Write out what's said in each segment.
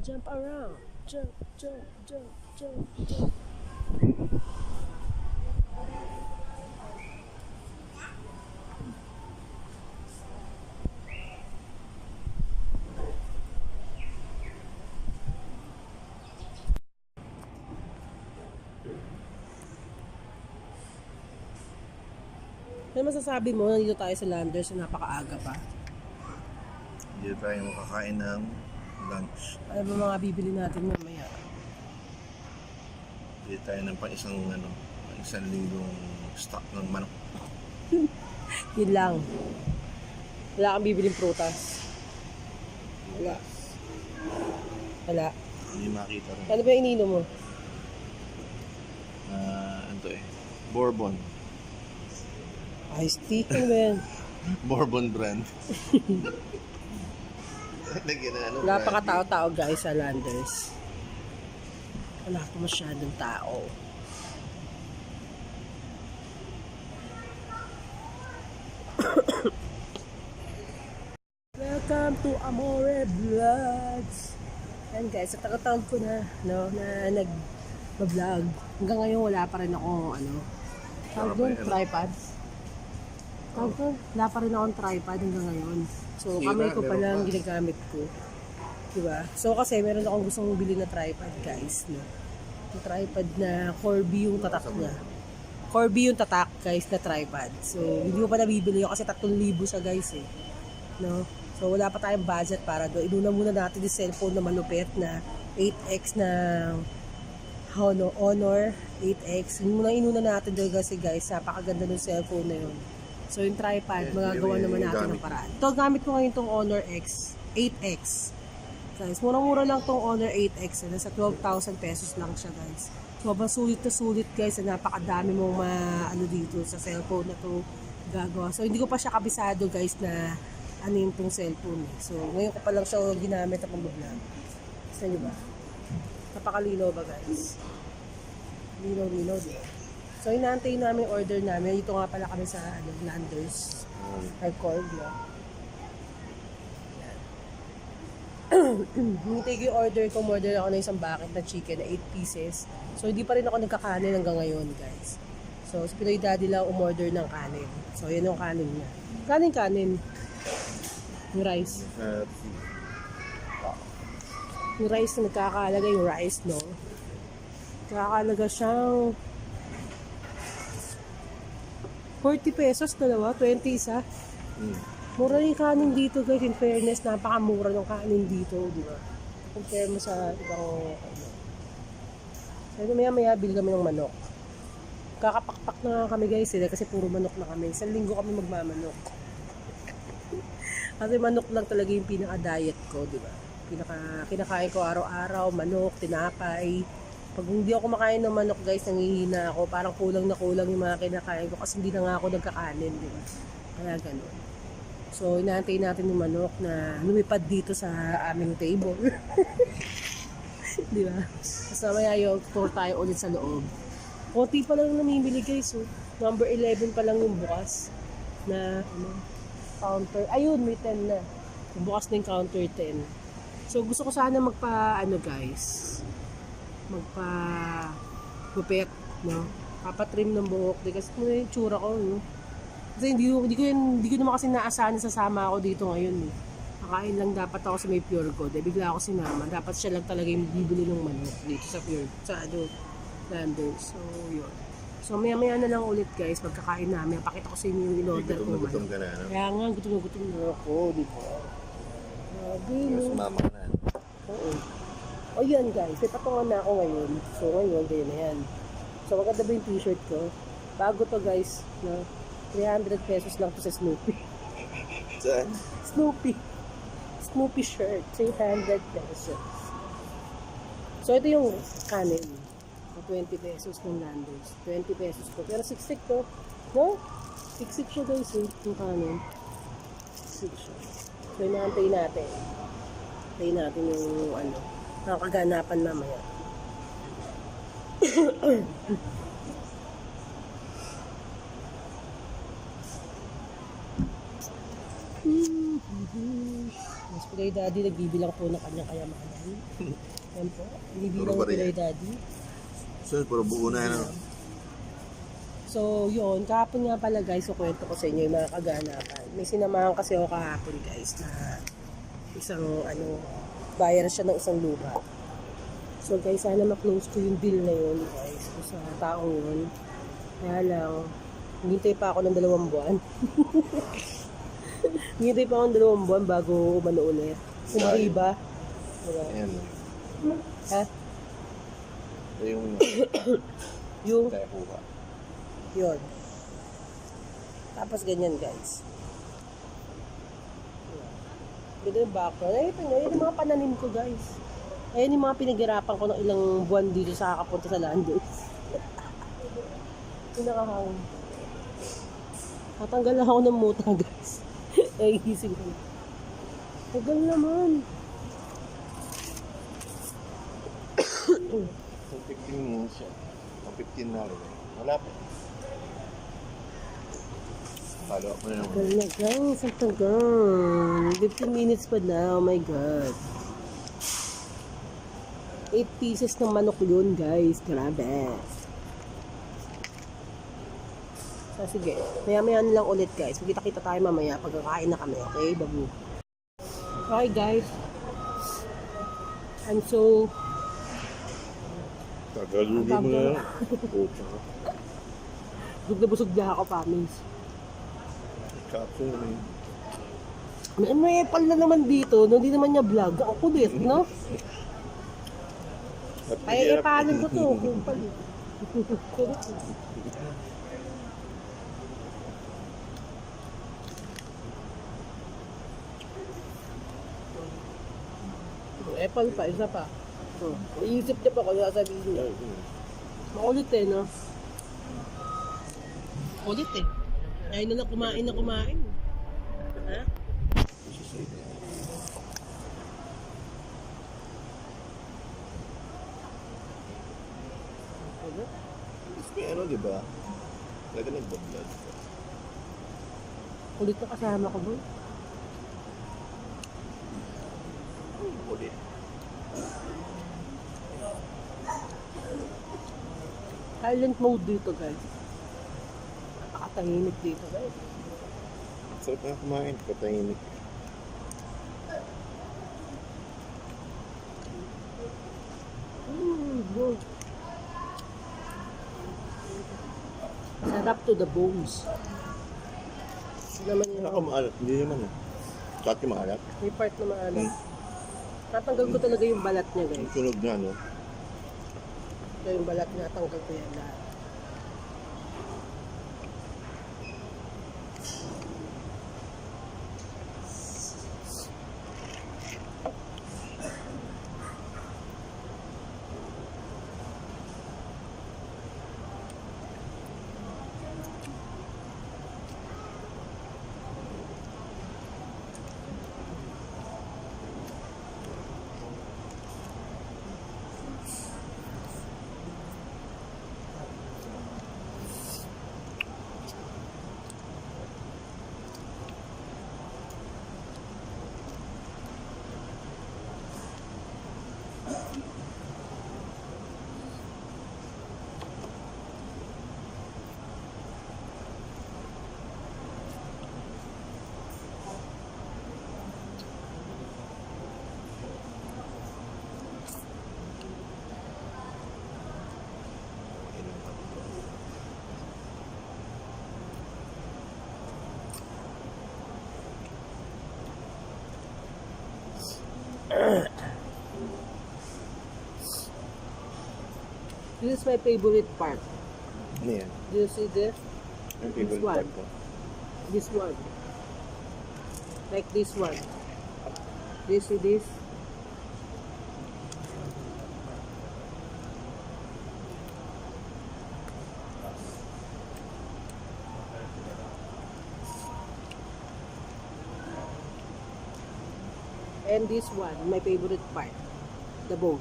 Jump around. Jump, jump, jump, jump, jump. Ano masasabi mo? Nandito tayo sa Landers na napakaaga pa. Hindi tayo makakain ng lunch. Ano ba mga bibili natin mamaya? Hindi tayo ng isang linggong stock ng manok. Yun lang. Wala kang bibiling prutas. Wala. Wala. Hindi makita rin. Ano ba yung ininom mo? Bourbon. Iced tea? Ano ba yan? Bourbon brand. Wala pa katao-tao guys sa Landers. Wala pa masyadong tao. Welcome to Amore Vlogs. Ayan guys, sa tagatawag ko na, nag-vlog. Hanggang ngayon wala pa rin akong tawag doon, tripod. Tawag doon, wala pa rin akong tripod hanggang ngayon. So kamay ko pa lang ginagamit ko. Diba? So kasi meron akong gustong bili na tripod guys. No? Yung tripod na Corby yung tatak niya. Corby yung tatak guys na tripod. So hindi ko pa nabibili yun kasi 3,000 siya guys eh. No? So wala pa tayong budget para doon. Inuna muna natin yung cellphone na malupit na 8X na Honor 8X. Inuna natin doon kasi guys, napakaganda ng cellphone na yun. So yung tripod, magagawa naman natin ng paraan. Ito, gamit ko ngayon itong Honor 8X. Guys, murang-mura lang itong Honor 8X. Nasa 12,000 pesos lang siya guys. Sobrang sulit na sulit guys. Napakadami mong dito sa cellphone na to gagawa. So hindi ko pa siya kabisado guys na yung itong cellphone. So ngayon ko pa lang siya ginamit at pang-vlog. Gusto nyo ba? Napakalinaw ba guys? Linaw diba? So, inaantay namin order namin. Ito nga pala kami sa Landers. Hardcore, no? Hintay ko yung order ko. Order ako ng isang bucket na chicken na 8 pieces. So, hindi pa rin ako nagkakanin hanggang ngayon, guys. So, si Pinoy Daddy lang umorder ng kanin. So, yan yung kanin niya. Kanin. Yung rice. Yung rice na nagkakalaga yung rice, no? Nakakalaga siyang 40 pesos dalawa, 20 isa. Mura yung kanin dito guys, in fairness, napakamura ng kanin dito, di ba? Compare mo sa ibang So maya bili kami ng manok. Kakapakpak na kami guys, kasi puro manok na kami. Isang linggo kami magmamanok. Kasi manok lang talaga yung pinaka-diet ko, di ba? Kinakain ko araw-araw, manok, tinapay. Pag hindi ako kumakain ng manok guys, nangihina ako. Parang kulang na kulang yung mga kinakain ko kasi hindi na nga ako nagkakanin, di ba? Kaya ganun. So, inaantay natin yung manok na lumipad dito sa aming table. Di ba? Tapos mamaya yung tour tayo ulit sa loob. Konti pa lang namimili guys. So, number 11 pa lang yung bukas na counter. Ayun, may 10 na. Yung bukas na yung counter 10. So, gusto ko sana guys. Magpa-gupit, no? Papatrim ng buhok. Kasi yung tsura ko, no? Kasi hindi ko naman kasi naasahan na sasama ako dito ngayon, eh. Kakain lang dapat ako sa may Pure Gold. Bigla ako sinama. Dapat siya lang talaga yung bibili ng manok dito sa Landers. So, yun. So, maya na lang ulit, guys. Pagkakain namin. Pakita ko sa inyo yung in-order ko. Gutom ka na, no? Kaya nga, gutom na ako, di ba? Grabe, no? Sumama ka na. Oo. O yan guys, may patungan na ako ngayon. So ngayon, ganyan na yan. So maganda ba yung t-shirt ko? Bago to guys, no? 300 pesos lang to sa Snoopy. Saan? Snoopy shirt, 300 pesos. So ito yung kanin. 20 pesos ng Landers. 20 pesos ko. Pero siksik to. No? Siksik siya guys eh. Yung kanin. Siksik siya. So, inaantay natin. Antayin natin yung ano, nakakaganapan mamaya. Mas Pilay Daddy, nagbibilang po ng kanyang kayamanan. Yan po, binibilang Puro ng Pilay bariya. Daddy. So, puro buo na yan. So, yun, kahapon nga pala guys, so kwento ko sa inyo yung mga kaganapan. May sinamahan kasi ako kahapon guys na isang ano, bayar siya ng isang lupa. So guys, sana ma-close ko yung deal na yun guys, sa taong yun. Kaya lang, hintay pa ako ng 2 buwan. Hintay pa ako ng 2 buwan bago umano ulit. Umariba. Diba? Ayan. Ha? Ito yung Yung, tayo kuha. yun. Tapos ganyan guys. Ganda yung background. Ay, ito nyo, yun yung mga pananim ko guys. Ayan yung mga pinaghirapan ko ng ilang buwan dito sa kakapunta sa Landos. Yung nakahangin. Tatanggal ako ng muta guys. Ay, gising ko. Tagal naman. 15 minutes siya. 15 na rin. Wala pa. Follow up mo na naman. Tagal na guys. Ang tagal. 15 minutes pa na. Oh my God. 8 pieces ng manok yun guys. Grabe. So sige. Maya-maya na lang ulit guys. Magkita-kita tayo mamaya pag kakain na kami. Okay? Babu. Okay guys. I'm so... Tagalugin mo na yan. Busog na busog na ako, promise. Capsule na yun. May epal na naman dito, no? Hindi naman niya vlog. Ang kulit, no? Ay, epalan ko to. Kupal. Epal pa, isa pa. Iisip niya pa kung sasabihin niya. Makulit eh, no? Makulit eh. Ayaw na kumain na kumain. Ha? Mas may ano, di ba? Talaga nagbablog. Kulit na kasama ko, boy. Ulit. Silent mode dito, guys. Napakatahimik dito, guys. Sarap na kumain. Katahimik. Good. Sarap to the bones. Hindi naman yun. Ako maalat. Hindi naman eh. Dati maalat. May part na maalam. Tatanggal ko talaga yung balat niya, guys. Sunog na, no? Ito yung balat niya, tanggal ko yan lahat. This is my favorite part. Ano yan? Do you see this? Ang favorite one. part ko. This one. Like this one. Do you see this? And this one, my favorite part, the bone.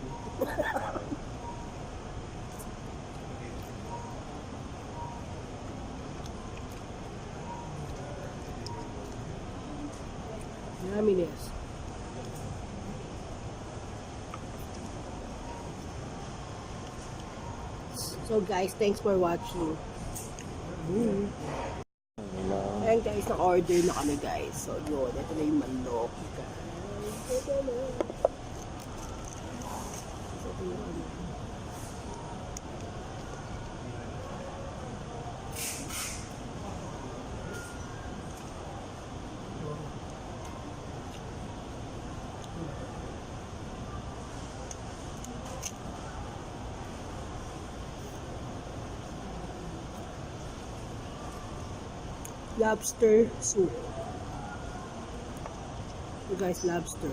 Yumminess. So guys, thanks for watching. Ayan guys, na-order na kami guys. So yun, ito na yung manok. Ito na. So, ito yung ano. Lobster soup. So guys, lobster.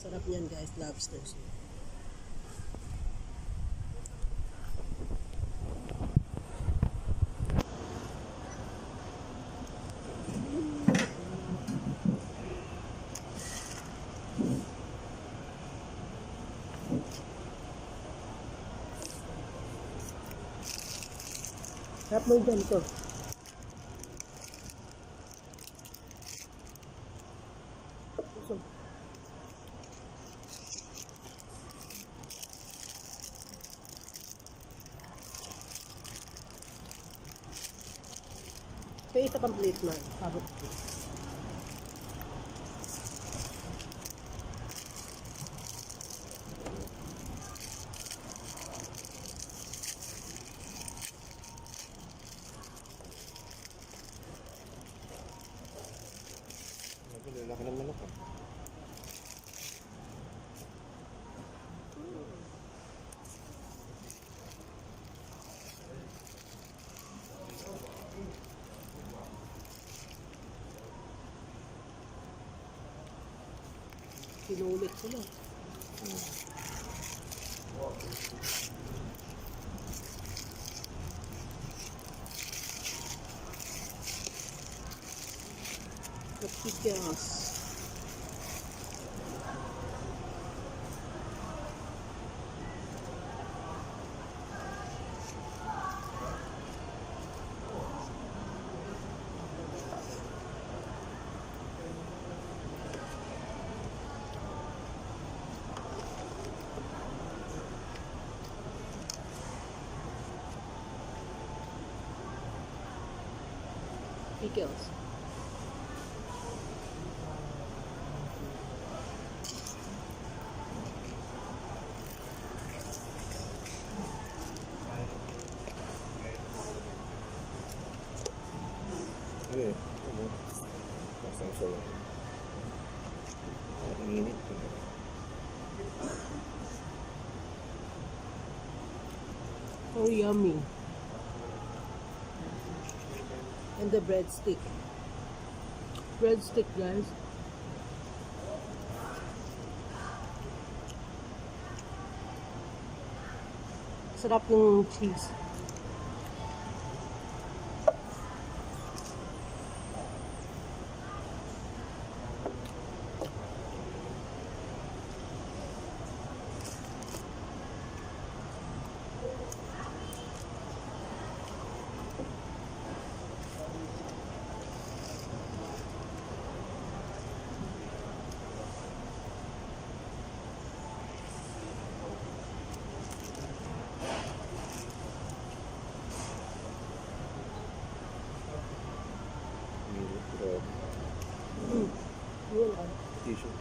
Sarap niyan guys, lobster soup. Sarap mo yung ganito. So, kaya ito complete na. Sabot ko. Laki ng manok ah. Sinulit ko na. Pickles. Pickles. Ano eh? Masang sayo. Ang init. Oh, yummy. And the breadstick. Breadstick, guys. Sarap yung cheese. Yun lang. Tissue.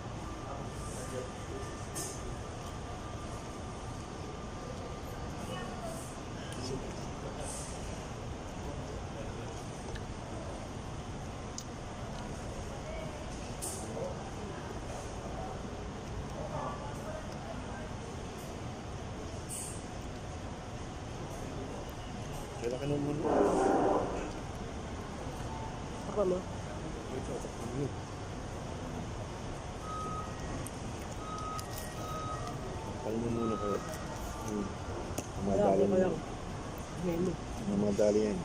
Kailan ka naman mo? Ako mo? Pal mo muna pa. madali yan.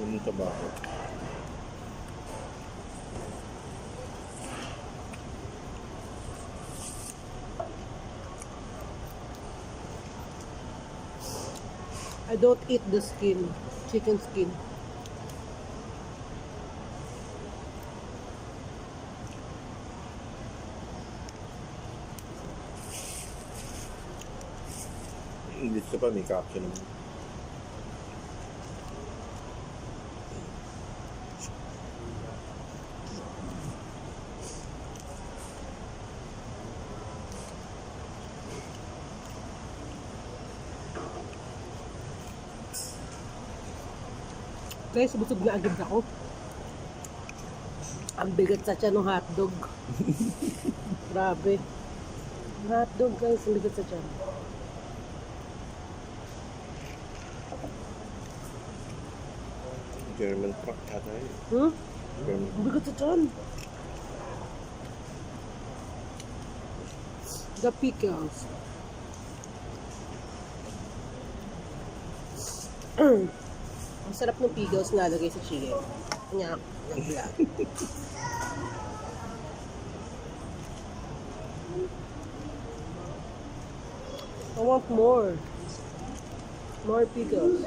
Yung tabako. I don't eat the skin, chicken skin. English ka pa, may caption naman. Guys, busog na agad ako. Ang bigat sa tiyan ng hotdog. Grabe. Hotdog guys, ang bigat sa tiyan. German truck yata yun. German. Ang bigat sa tiyan. The pickles. Ang sarap ng pickles na lagay sa chicken. Kanya, nagbiyak. I want more. More pickles.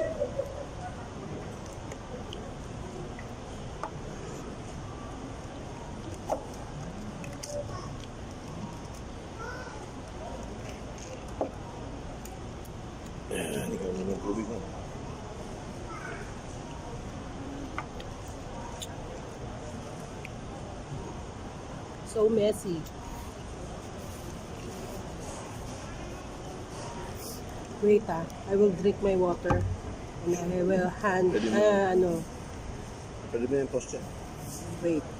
Hindi ka naman ng tubig mo. So messy. Wait I will drink my water. And I will hand, Pwede mo yung post yan. wait.